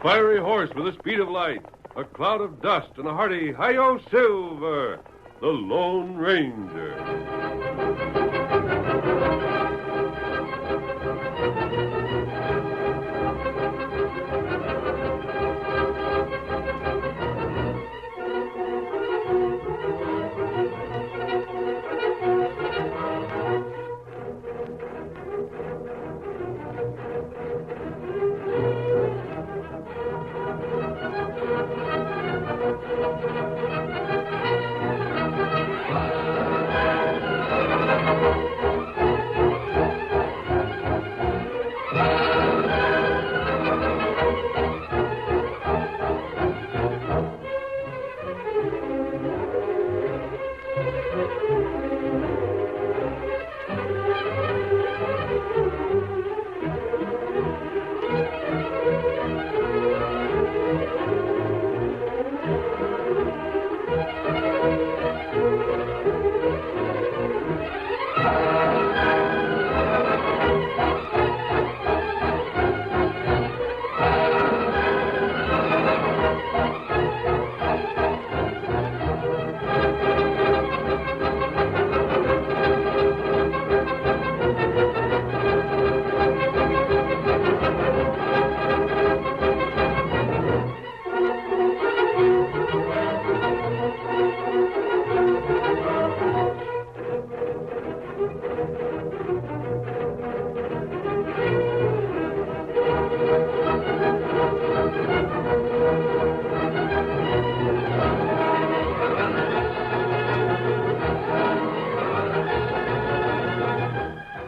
fiery horse with the speed of light, a cloud of dust, and a hearty Hi-Yo Silver, the Lone Ranger.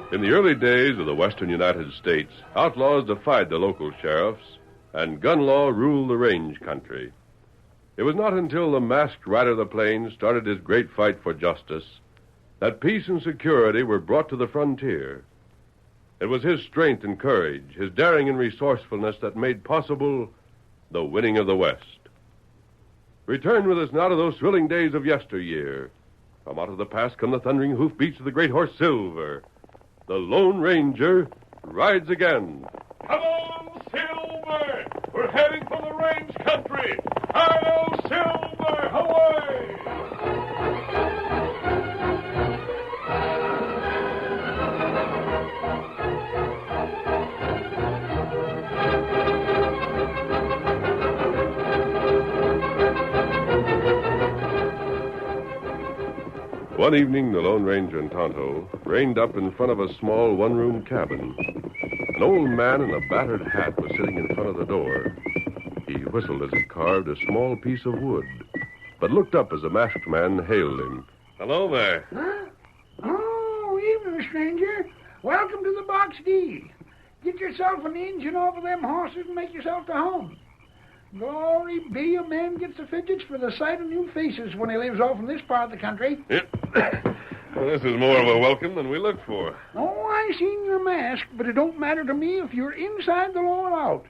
In the early days of the western United States, outlaws defied the local sheriffs, and gun law ruled the range country. It was not until the masked rider of the plains started his great fight for justice that peace and security were brought to the frontier. It was his strength and courage, his daring and resourcefulness that made possible the winning of the West. Return with us now to those thrilling days of yesteryear. From out of the past come the thundering hoofbeats of the great horse Silver. The Lone Ranger rides again. Come on, Silver! We're heading for the range country. Hi-yo, Silver! Away! One evening, the Lone Ranger and Tonto reined up in front of a small one-room cabin. An old man in a battered hat was sitting in front of the door. He whistled as he carved a small piece of wood, but looked up as a masked man hailed him. Hello there. Huh? Oh, evening, stranger. Welcome to the Box D. Get yourself an engine off of them horses and make yourself to home. Glory be, a man gets the fidgets for the sight of new faces when he lives off in this part of the country. Yep. Well, this is more of a welcome than we looked for. Oh, I seen your mask, but it don't matter to me if you're inside the law or out.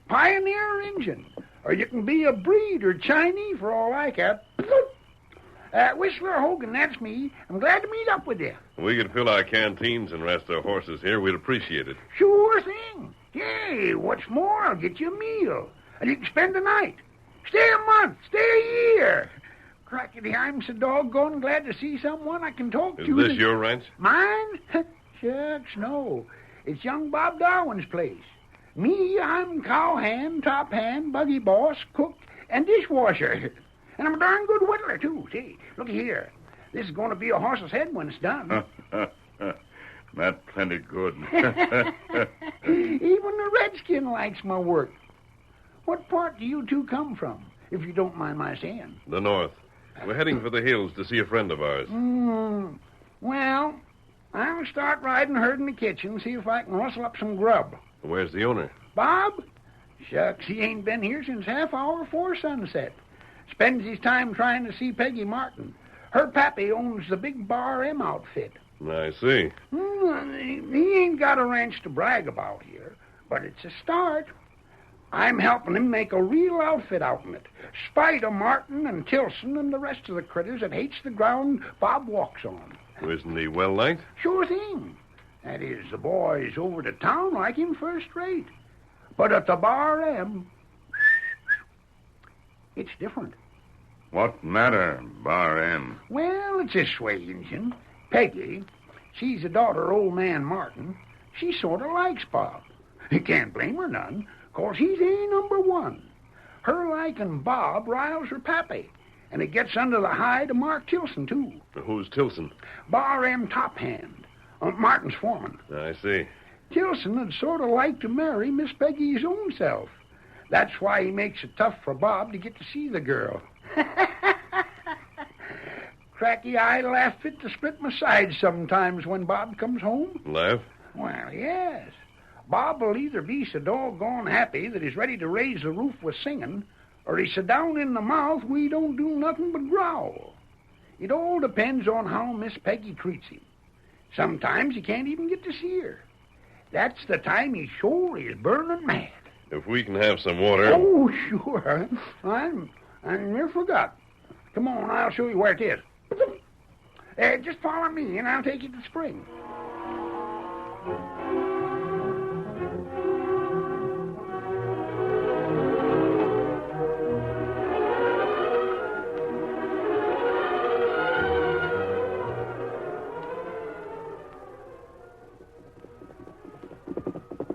Pioneer or Injun. Or you can be a breed or Chinese for all I care. Whistler Hogan, that's me. I'm glad to meet up with you. If we could fill our canteens and rest our horses here, we'd appreciate it. Sure thing. Hey, what's more, I'll get you a meal. And you can spend the night. Stay a month. Stay a year. Crackety, I'm so doggone glad to see someone I can talk to. Is this your ranch? Mine? Shucks, no. It's young Bob Darwin's place. Me, I'm cowhand, top hand, buggy boss, cook, and dishwasher. And I'm a darn good whittler, too. See, look here. This is going to be a horse's head when it's done. Not plenty good. Even the redskin likes my work. What part do you two come from, if you don't mind my saying? The north. We're heading for the hills to see a friend of ours. Well, I'll start riding herd in the kitchen, see if I can rustle up some grub. Where's the owner? Bob? Shucks, he ain't been here since half hour before sunset. Spends his time trying to see Peggy Martin. Her pappy owns the big Bar M outfit. I see. He ain't got a ranch to brag about here, but it's a start. I'm helping him make a real outfit out in it, spite of Martin and Tilson and the rest of the critters that hates the ground Bob walks on. Isn't he well liked? Sure thing. That is, the boys over to town like him first rate. But at the Bar M, It's different. What matter, Bar M? Well, it's this way, Injun. Peggy, she's the daughter of old man Martin. She sort of likes Bob. You can't blame her none, 'cause he's A number one. Her liking Bob riles her pappy, and it gets under the hide of Mark Tilson, too. Who's Tilson? Bar M top hand. Martin's foreman. I see. Tilson would sort of like to marry Miss Peggy's own self. That's why he makes it tough for Bob to get to see the girl. Cracky I laugh fit to split my sides sometimes when Bob comes home. Laugh? Well, yes. Bob will either be so doggone happy that he's ready to raise the roof with singing, or he's so down in the mouth we don't do nothing but growl. It all depends on how Miss Peggy treats him. Sometimes he can't even get to see her. That's the time he sure is burning mad. If we can have some water. Oh, sure. I near forgot. Come on, I'll show you where it is. Just follow me, and I'll take you to the spring.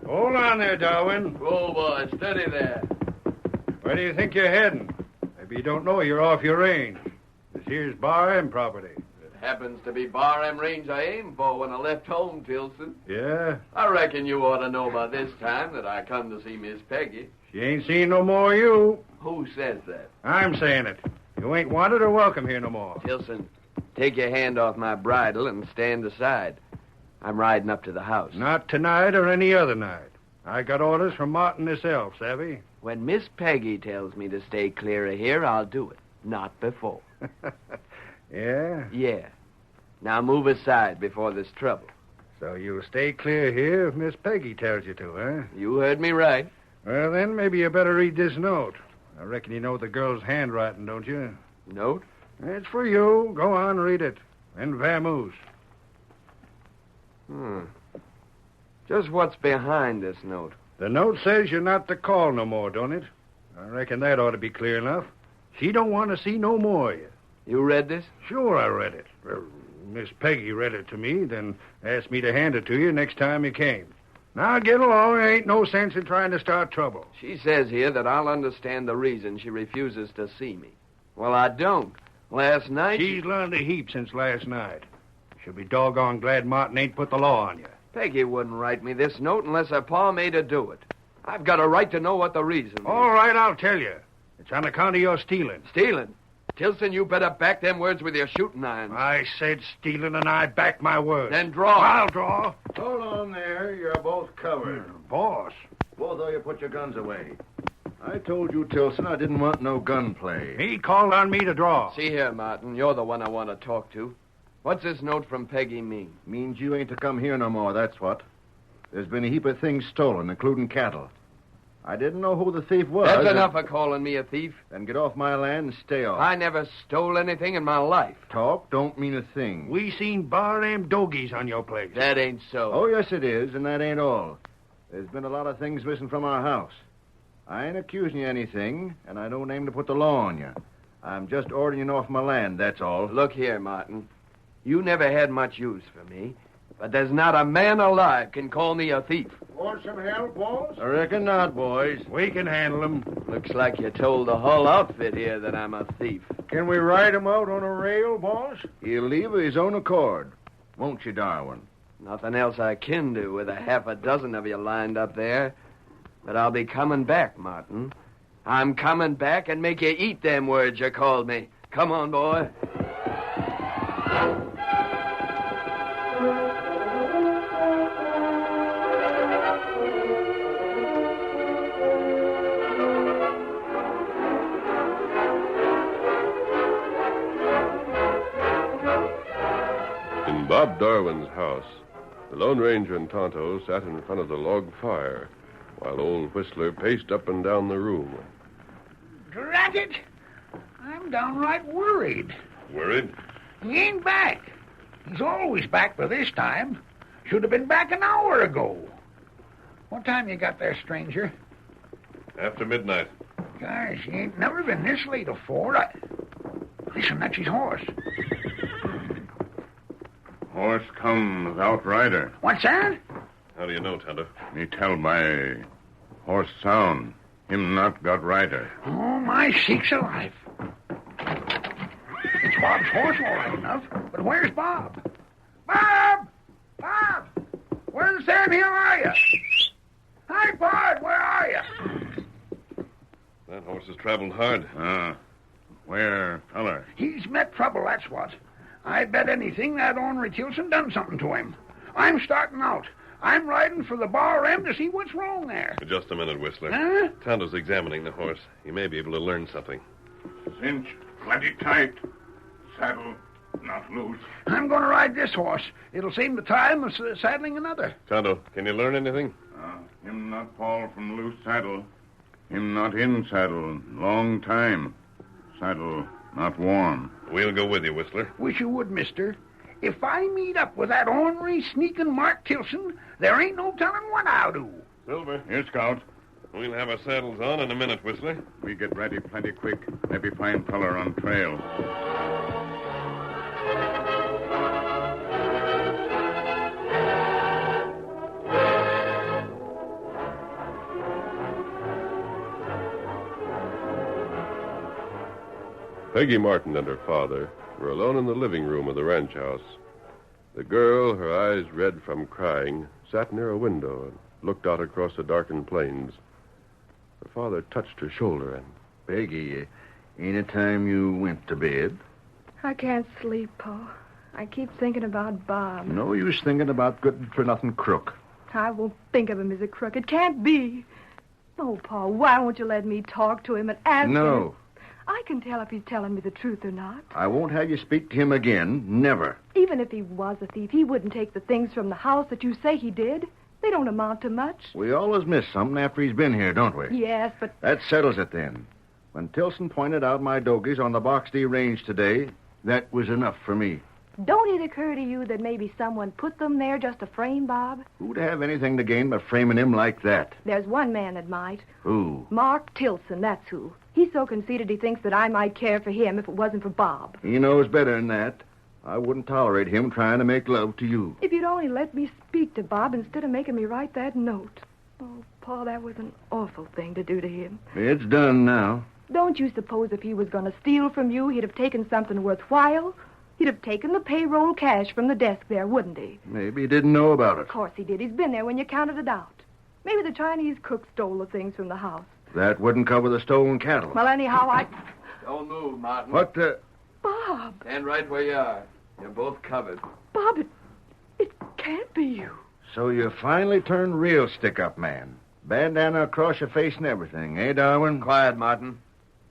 Hold on there, Darwin. Whoa, boy, steady there. Where do you think you're heading? Maybe you don't know you're off your range. This here's Bar M property. It happens to be Bar M range I aimed for when I left home, Tilson. Yeah? I reckon you ought to know by this time that I come to see Miss Peggy. She ain't seen no more of you. Who says that? I'm saying it. You ain't wanted or welcome here no more. Tilson, take your hand off my bridle and stand aside. I'm riding up to the house. Not tonight or any other night. I got orders from Martin himself, savvy? When Miss Peggy tells me to stay clear of here, I'll do it. Not before. Yeah? Yeah. Now move aside before there's trouble. So you'll stay clear here if Miss Peggy tells you to, huh? You heard me right. Well, then, maybe you better read this note. I reckon you know the girl's handwriting, don't you? Note? It's for you. Go on, read it. And vamoose. Just what's behind this note? The note says you're not to call no more, don't it? I reckon that ought to be clear enough. She don't want to see no more of you. You read this? Sure, I read it. Miss Peggy read it to me, then asked me to hand it to you next time you came. Now, get along. There ain't no sense in trying to start trouble. She says here that I'll understand the reason she refuses to see me. Well, I don't. Last night... She's learned a heap since last night. She'll be doggone glad Martin ain't put the law on you. Peggy wouldn't write me this note unless her pa made her do it. I've got a right to know what the reason is. All right, I'll tell you. It's on account of your stealing. Stealing? Tilson, you better back them words with your shooting irons. I said stealing, and I back my word. Then draw. I'll draw. Hold on there. You're both covered. Boss. Both of you put your guns away. I told you, Tilson, I didn't want no gunplay. He called on me to draw. See here, Martin. You're the one I want to talk to. What's this note from Peggy mean? Means you ain't to come here no more, that's what. There's been a heap of things stolen, including cattle. I didn't know who the thief was. That's enough of calling me a thief. Then get off my land and stay off. I never stole anything in my life. Talk don't mean a thing. We seen bar M dogies on your place. That ain't so. Oh, yes, it is, and that ain't all. There's been a lot of things missing from our house. I ain't accusing you of anything, and I don't aim to put the law on you. I'm just ordering you off my land, that's all. Look here, Martin. You never had much use for me, but there's not a man alive can call me a thief. Want some help, boss? I reckon not, boys. We can handle them. Looks like you told the whole outfit here that I'm a thief. Can we ride him out on a rail, boss? He'll leave of his own accord. Won't you, Darwin? Nothing else I can do with a half a dozen of you lined up there. But I'll be coming back, Martin. I'm coming back and make you eat them words you called me. Come on, boy. In Bob Darwin's house, the Lone Ranger and Tonto sat in front of the log fire, while old Whistler paced up and down the room. Drat it! I'm downright worried. Worried? He ain't back. He's always back by this time. Should have been back an hour ago. What time you got there, stranger? After midnight. Gosh, he ain't never been this late afore. Listen, that's his horse. Horse come without rider. What's that? How do you know, Tonto? Me tell by horse sound. Him not got rider. Oh, my sakes alive. It's Bob's horse all right enough, but where's Bob? Bob! Bob! Where in Sam Hill are you? Hi, Bob, where are you? That horse has traveled hard. Where feller? He's met trouble, that's what. I bet anything that ornery Tilson done something to him. I'm starting out. I'm riding for the bar end to see what's wrong there. Just a minute, Whistler. Huh? Tonto's examining the horse. He may be able to learn something. Cinch plenty tight. Saddle not loose. I'm going to ride this horse. It'll save the time of saddling another. Tonto, can you learn anything? Him not fall from loose saddle. Him not in saddle long time. Saddle not warm. We'll go with you, Whistler. Wish you would, mister. If I meet up with that ornery, sneaking Mark Tilson, there ain't no telling what I'll do. Silver. Here, Scout. We'll have our saddles on in a minute, Whistler. We get ready plenty quick. Maybe find feller on trail. Peggy Martin and her father were alone in the living room of the ranch house. The girl, her eyes red from crying, sat near a window and looked out across the darkened plains. Her father touched her shoulder and... Peggy, ain't it time you went to bed? I can't sleep, Pa. I keep thinking about Bob. No use thinking about good-for-nothing crook. I won't think of him as a crook. It can't be. Oh, Pa, why won't you let me talk to him and ask him? No. I can tell if he's telling me the truth or not. I won't have you speak to him again. Never. Even if he was a thief, he wouldn't take the things from the house that you say he did. They don't amount to much. We always miss something after he's been here, don't we? Yes, but... That settles it then. When Tilson pointed out my dogies on the Box D range today, that was enough for me. Don't it occur to you that maybe someone put them there just to frame Bob? Who'd have anything to gain by framing him like that? There's one man that might. Who? Mark Tilson, that's who. He's so conceited he thinks that I might care for him if it wasn't for Bob. He knows better than that. I wouldn't tolerate him trying to make love to you. If you'd only let me speak to Bob instead of making me write that note. Oh, Pa, that was an awful thing to do to him. It's done now. Don't you suppose if he was going to steal from you, he'd have taken something worthwhile? He'd have taken the payroll cash from the desk there, wouldn't he? Maybe he didn't know about it. Of course he did. He's been there when you counted it out. Maybe the Chinese cook stole the things from the house. That wouldn't cover the stolen cattle. Well, anyhow, Don't move, Martin. What, Bob! Stand right where you are. You're both covered. Bob, it can't be you. So you finally turned real stick-up man. Bandana across your face and everything, eh, Darwin? Quiet, Martin.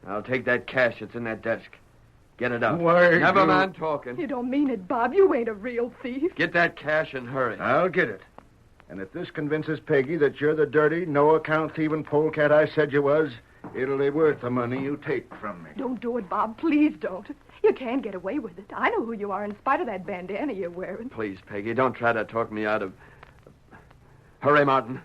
I'll take that cash that's in that desk. Get it up. Why, Never you- mind talking. You don't mean it, Bob. You ain't a real thief. Get that cash and hurry. I'll get it. And if this convinces Peggy that you're the dirty, no-account thieving polecat I said you was, it'll be worth the money you take from me. Don't do it, Bob. Please don't. You can't get away with it. I know who you are in spite of that bandana you're wearing. Please, Peggy, don't try to talk me out of... Hurry, Martin.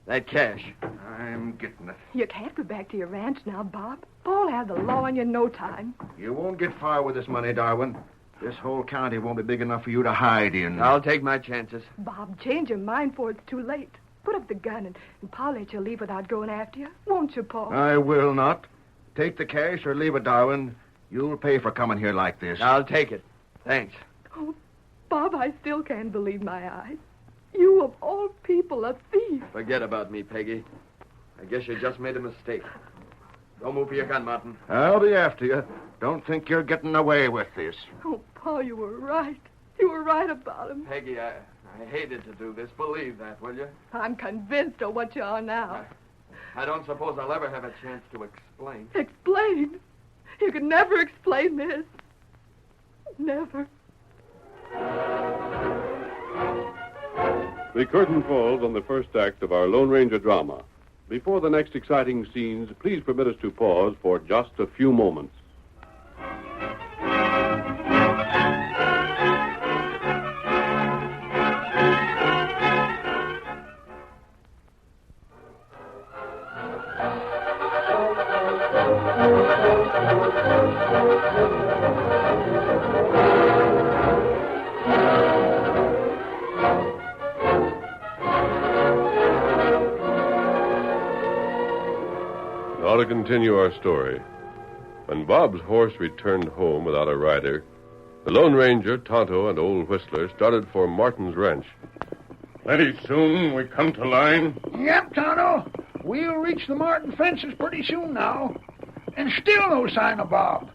That cash. I'm getting it. You can't go back to your ranch now, Bob. Paul'll have the law on you in no time. You won't get far with this money, Darwin. This whole county won't be big enough for you to hide in. I'll take my chances. Bob, change your mind before it's too late. Put up the gun and Paul let you leave without going after you. Won't you, Paul? I will not. Take the cash or leave it, Darwin. You'll pay for coming here like this. I'll take it. Thanks. Oh, Bob, I still can't believe my eyes. You, of all people, a thief. Forget about me, Peggy. I guess you just made a mistake. Don't move for your gun, Martin. I'll be after you. Don't think you're getting away with this. Oh, Paul, you were right. You were right about him. Peggy, I hated to do this. Believe that, will you? I'm convinced of what you are now. I don't suppose I'll ever have a chance to explain. Explain? You can never explain this. Never. The curtain falls on the first act of our Lone Ranger drama. Before the next exciting scenes, please permit us to pause for just a few moments. to continue our story. When Bob's horse returned home without a rider, the Lone Ranger, Tonto, and Old Whistler started for Martin's ranch. Very soon we come to line. Yep, Tonto. We'll reach the Martin fences pretty soon now. And still no sign of Bob.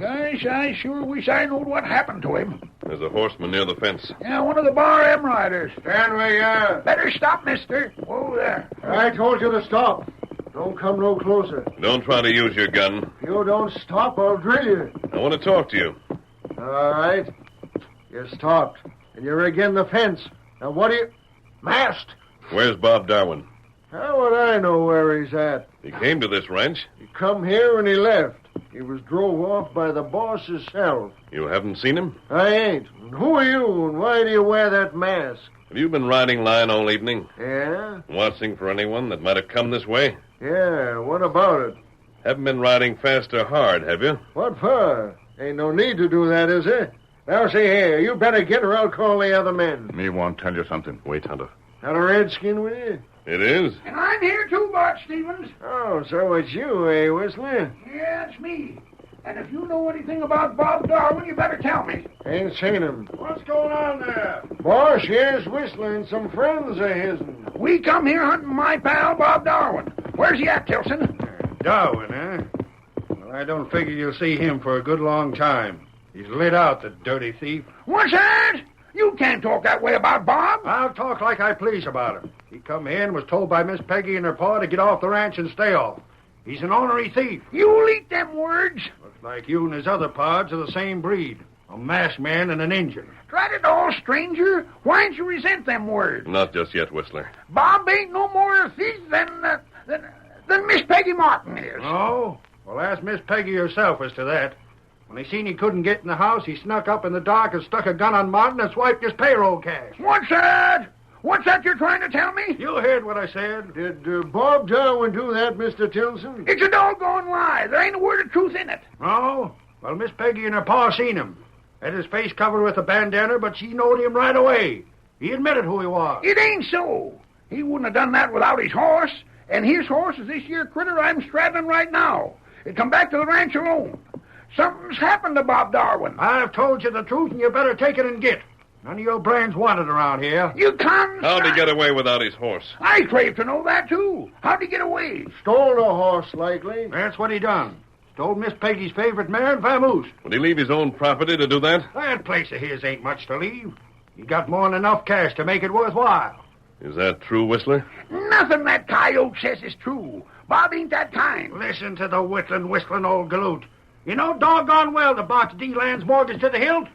Gosh, I sure wish I knowed what happened to him. There's a horseman near the fence. Yeah, one of the Bar M riders. Stand where you are. Better stop, mister. Whoa there. I told you to stop. Don't come no closer. Don't try to use your gun. If you don't stop, I'll drill you. I want to talk to you. All right. You're stopped. And you're again the fence. Now, what do you... Masked. Where's Bob Darwin? How would I know where he's at? He came to this ranch. He come here and he left. He was drove off by the boss himself. You haven't seen him? I ain't. And who are you, and why do you wear that mask? Have you been riding line all evening? Yeah? Watching for anyone that might have come this way? Yeah, what about it? Haven't been riding fast or hard, have you? What for? Ain't no need to do that, is there? Now, see here, you better get or I'll call the other men. Me want tell you something. Wait, Hunter. Got a redskin with you? It is? And I'm here too, Bart Stevens. Oh, so it's you, eh, Whistler? Yeah, it's me. And if you know anything about Bob Darwin, you better tell me. Ain't seen him. What's going on there? Boss, here's Whistler and some friends of his. We come here hunting my pal, Bob Darwin. Where's he at, Tilson? Darwin, eh? Well, I don't figure you'll see him for a good long time. He's lit out, the dirty thief. What's that? You can't talk that way about Bob. I'll talk like I please about him. He come here and was told by Miss Peggy and her pa to get off the ranch and stay off. He's an ornery thief. You'll eat them words. Looks like you and his other pards are the same breed. A masked man and an Injun. Drat it all, stranger. Why'd you resent them words? Not just yet, Whistler. Bob ain't no more a thief than Miss Peggy Martin is. Oh? Well, ask Miss Peggy herself as to that. When he seen he couldn't get in the house, he snuck up in the dark and stuck a gun on Martin and swiped his payroll cash. What's that? What's that you're trying to tell me? You heard what I said. Did Bob Darwin do that, Mr. Tilson? It's a doggone lie. There ain't a word of truth in it. Oh? Well, Miss Peggy and her pa seen him. Had his face covered with a bandana, but she knowed him right away. He admitted who he was. It ain't so. He wouldn't have done that without his horse. And his horse is this here critter I'm straddling right now. It come back to the ranch alone. Something's happened to Bob Darwin. I've told you the truth, and you better take it and get. None of your brains wanted around here. You can't. How'd he get away without his horse? I crave to know that, too. How'd he get away? Stole the horse, likely. That's what he done. Stole Miss Peggy's favorite mare and vamoose. Would he leave his own property to do that? That place of his ain't much to leave. He got more than enough cash to make it worthwhile. Is that true, Whistler? Nothing that coyote says is true. Bob ain't that kind. Listen to the whistling old galoot. You know doggone well the box D-Land's mortgage to the hilt.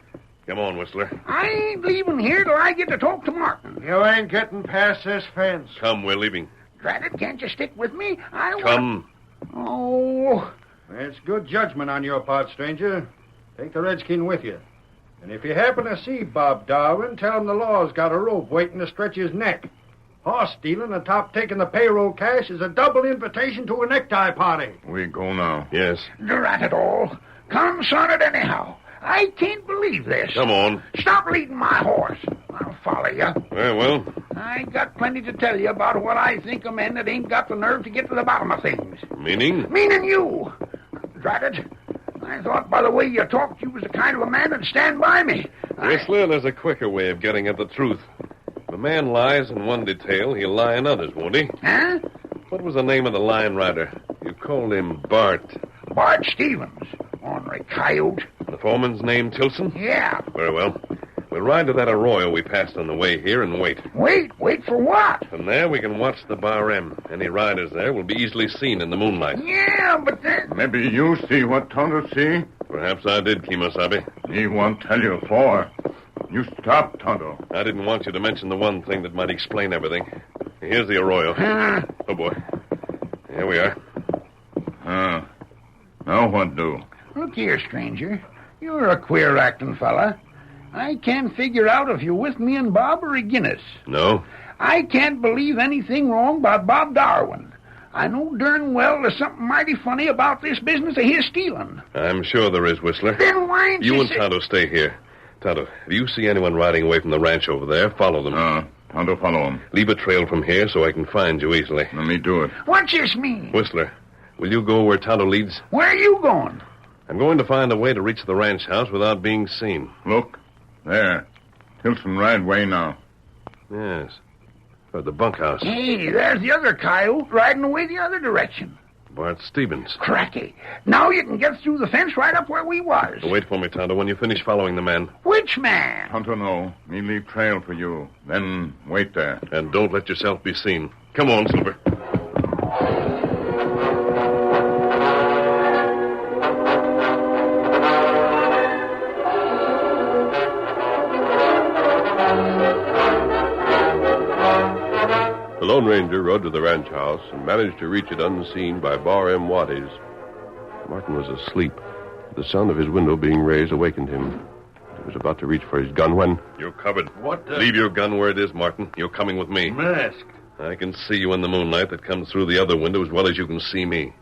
Come on, Whistler. I ain't leaving here till I get to talk to Martin. You ain't getting past this fence. Come, we're leaving. Drat it, can't you stick with me? Come. Oh. That's good judgment on your part, stranger. Take the redskin with you. And if you happen to see Bob Darwin, tell him the law's got a rope waiting to stretch his neck. Horse stealing and top taking the payroll cash is a double invitation to a necktie party. We go now. Yes. Drat it all. Come, son it anyhow. I can't believe this. Come on. Stop leading my horse. I'll follow you. Very well. I got plenty to tell you about what I think of men that ain't got the nerve to get to the bottom of things. Meaning? Meaning you. Drat it. I thought by the way you talked you was the kind of a man that'd stand by me. Whistler, there's a quicker way of getting at the truth. If a man lies in one detail, he'll lie in others, won't he? Huh? What was the name of the lion rider? You called him Bart. Bart Stevens. Ornery coyote. The foreman's name Tilson? Yeah. Very well. We'll ride to that arroyo we passed on the way here and wait. Wait for what? From there, we can watch the Bar M. Any riders there will be easily seen in the moonlight. Yeah, but then... Maybe you see what Tonto see. Perhaps I did, Kimosabe. He won't tell you for. You stop, Tonto. I didn't want you to mention the one thing that might explain everything. Here's the arroyo. Oh, boy. Here we are. Now what do? Look here, stranger. You're a queer-acting fella. I can't figure out if you're with me and Bob or agin us. No? I can't believe anything wrong about Bob Darwin. I know darn well there's something mighty funny about this business of his stealing. I'm sure there is, Whistler. Then why ain't You and Tonto stay here. Tonto, if you see anyone riding away from the ranch over there, follow them. Tonto follow him. Leave a trail from here so I can find you easily. Let me do it. What's this mean? Whistler, Will you go where Tonto leads? Where are you going? I'm going to find a way to reach the ranch house without being seen. Look. There. Tilson right way now. Yes. Toward the bunkhouse. Hey, there's the other coyote riding away the other direction. Bart Stevens. Cracky. Now you can get through the fence right up where we was. Wait for me, Tonto, when you finish following the man. Which man? Tonto no. Me leave trail for you. Then wait there. And don't let yourself be seen. Come on, Silver. The Lone Ranger rode to the ranch house and managed to reach it unseen by Bar M. Waddies. Martin was asleep. The sound of his window being raised awakened him. He was about to reach for his gun when... You're covered. What the... Leave your gun where it is, Martin. You're coming with me. Masked. I can see you in the moonlight that comes through the other window as well as you can see me.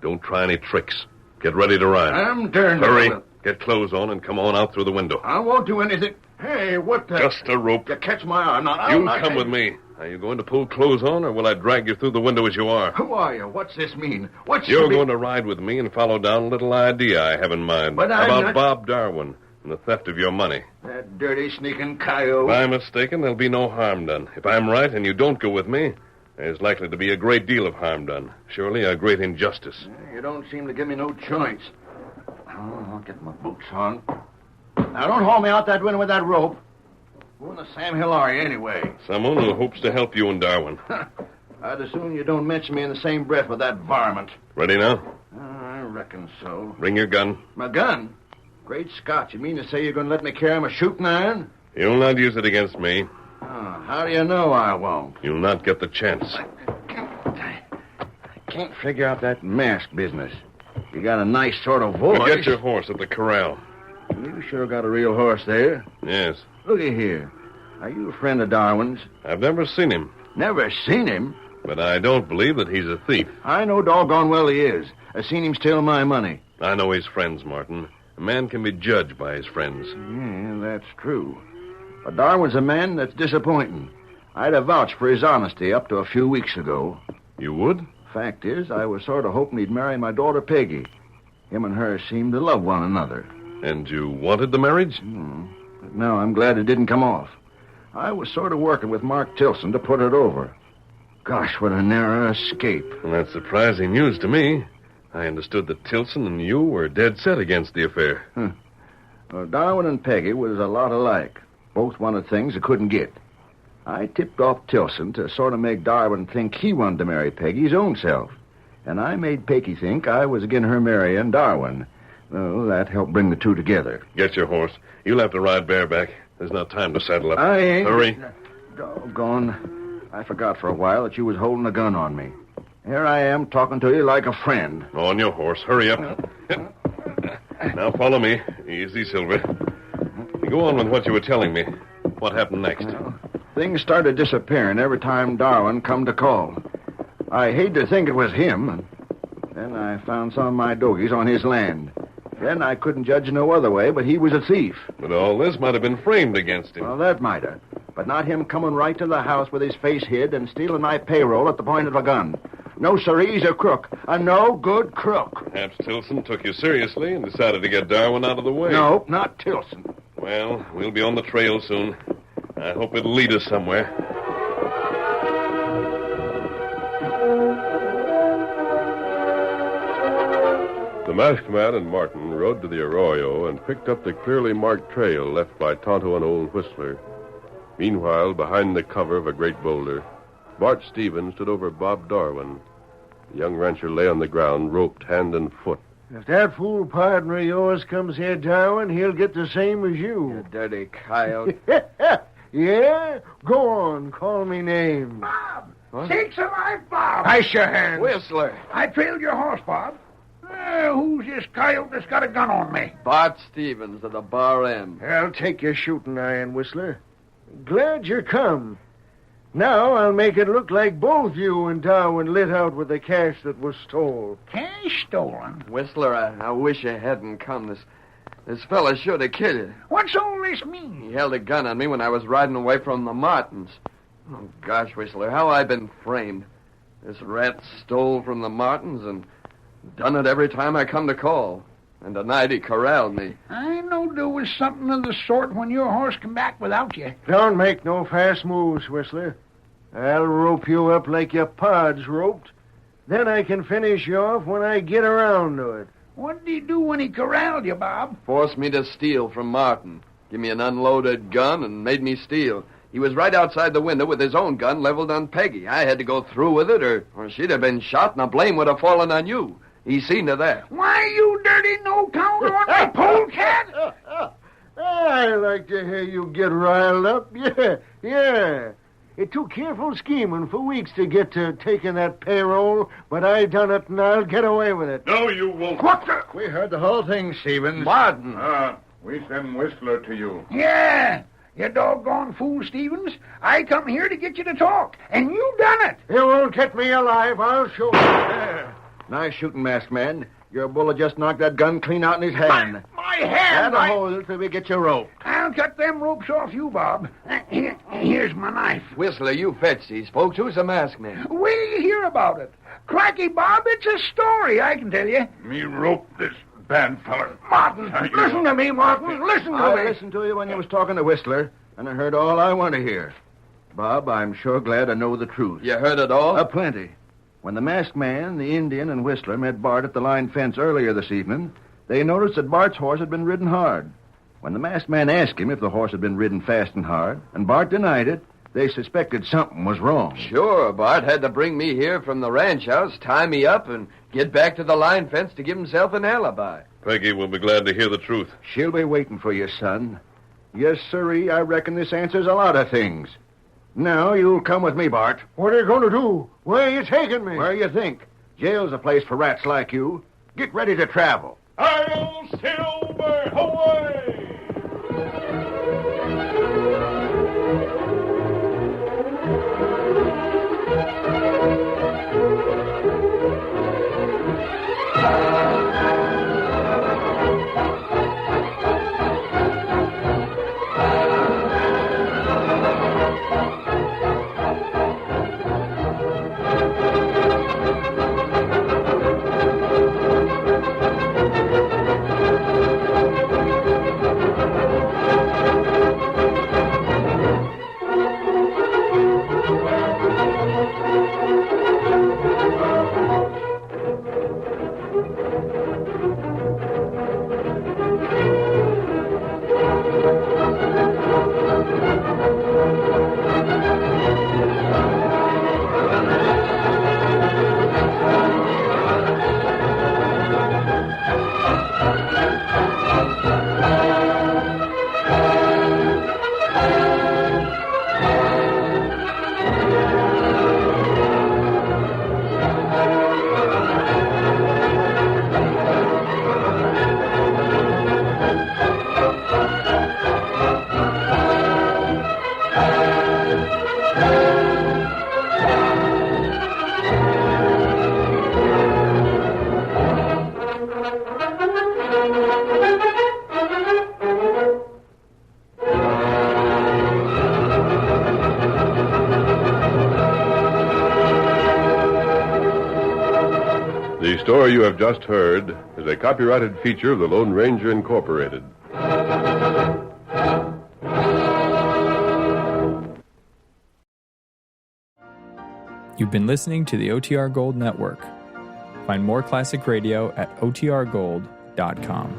Don't try any tricks. Get ready to ride. I'm darned... Hurry. Get clothes on and come on out through the window. I won't do anything. Hey, what the... Just a rope. You catch my arm. Now, You come with me. Are you going to pull clothes on, or will I drag you through the window as you are? Who are you? What's this mean? What's You're going to ride with me and follow down a little idea I have in mind. But I'm about not... Bob Darwin and the theft of your money. That dirty, sneaking coyote. If I'm mistaken, there'll be no harm done. If I'm right and you don't go with me, there's likely to be a great deal of harm done. Surely a great injustice. You don't seem to give me no choice. Oh, I'll get my boots on. Now, don't haul me out that window with that rope. Who in the Sam Hill are you, anyway? Someone who hopes to help you and Darwin. I'd as soon you don't mention me in the same breath with that varmint. Ready now? I reckon so. Bring your gun. My gun? Great Scott, you mean to say you're going to let me carry my shooting iron? You'll not use it against me. Oh, how do you know I won't? You'll not get the chance. I can't figure out that mask business. You got a nice sort of voice. Get your horse at the corral. You sure got a real horse there. Yes. Looky here. Are you a friend of Darwin's? I've never seen him, Never seen him. but I don't believe that he's a thief. I know doggone well he is. I seen him steal my money. I know his friends, Martin. A man can be judged by his friends. Yeah, that's true. But Darwin's a man that's disappointing. I'd have vouched for his honesty up to a few weeks ago. You would? Fact is, I was sort of hoping he'd marry my daughter Peggy. Him and her seemed to love one another. And you wanted the marriage? But now I'm glad it didn't come off. I was sort of working with Mark Tilson to put it over. Gosh, what a narrow escape. Well, that's surprising news to me. I understood that Tilson and you were dead set against the affair. Well, Darwin and Peggy was a lot alike. Both wanted things they couldn't get. I tipped off Tilson to sort of make Darwin think he wanted to marry Peggy his own self. And I made Peggy think I was again her marrying Darwin. Well, that helped bring the two together. Get your horse. You'll have to ride bareback. There's not time to saddle up. I ain't... Hurry. Doggone. I forgot for a while that you was holding a gun on me. Here I am talking to you like a friend. On your horse. Hurry up. Now follow me. Easy, Silver. Go on with what you were telling me. What happened next? Well, things started disappearing every time Darwin come to call. I hate to think it was him. Then I found some of my dogies on his land. Then I couldn't judge no other way, but he was a thief. But all this might have been framed against him. Well, that might have. But not him coming right to the house with his face hid and stealing my payroll at the point of a gun. No, sir, he's a crook. A no-good crook. Perhaps Tilson took you seriously and decided to get Darwin out of the way. No, not Tilson. Well, we'll be on the trail soon. I hope it'll lead us somewhere. The masked man and Martin rode to the arroyo and picked up the clearly marked trail left by Tonto and old Whistler. Meanwhile, behind the cover of a great boulder, Bart Stevens stood over Bob Darwin. The young rancher lay on the ground, roped hand and foot. If that fool partner of yours comes here, Darwin, he'll get the same as you. You dirty coyote. Yeah? Go on, call me names. Bob! What? Sakes alive, Bob! Ice your hands. Whistler. I trailed your horse, Bob. Who's this coyote that's got a gun on me? Bart Stevens of the Bar M. I'll take your shooting iron, Whistler. Glad you come. Now I'll make it look like both you and Darwin lit out with the cash that was stole. Cash stolen? Whistler, I wish you hadn't come. This fella should have killed you. What's all this mean? He held a gun on me when I was riding away from the Martins. Oh, gosh, Whistler, how I've been framed. This rat stole from the Martins, and Done it every time I come to call. And tonight he corralled me. I know there was something of the sort when your horse come back without you. Don't make no fast moves, Whistler. I'll rope you up like your pod's roped. Then I can finish you off when I get around to it. What did he do when he corralled you, Bob? Forced me to steal from Martin. Give me an unloaded gun and made me steal. He was right outside the window with his own gun leveled on Peggy. I had to go through with it or she'd have been shot and the blame would have fallen on you. He's seen to that. Why, you dirty no-counter on my polecat? I like to hear you get riled up. Yeah. It took careful scheming for weeks to get to taking that payroll, but I done it and I'll get away with it. No, you won't. What the? We heard the whole thing, Stevens. Martin. We send Whistler to you. Yeah, you doggone fool, Stevens. I come here to get you to talk, and you done it. You won't get me alive, I'll show you. Nice shooting, masked man. Your bullet just knocked that gun clean out in his hand. My hand! Add a hole till we get you roped. I'll cut them ropes off you, Bob. Here's my knife. Whistler, you fetch these folks. Who's the masked man? Wait till you hear about it. Cracky, Bob, it's a story, I can tell you. Me rope this bad feller. Martin, listen to me, Martin. Listen to I me. listened to you when you was talking to Whistler, and I heard all I want to hear. Bob, I'm sure glad I know the truth. You heard it all? Plenty. When the masked man, the Indian, and Whistler met Bart at the line fence earlier this evening, they noticed that Bart's horse had been ridden hard. When the masked man asked him if the horse had been ridden fast and hard, and Bart denied it, they suspected something was wrong. Sure, Bart had to bring me here from the ranch house, tie me up, and get back to the line fence to give himself an alibi. Peggy will be glad to hear the truth. She'll be waiting for you, son. Yes, sirree, I reckon this answers a lot of things. Now, you'll come with me, Bart. What are you going to do? Where are you taking me? Where you think? Jail's a place for rats like you. Get ready to travel. I'll silver away! The story you have just heard is a copyrighted feature of the Lone Ranger Incorporated. You've been listening to the OTR Gold Network. Find more classic radio at otrgold.com.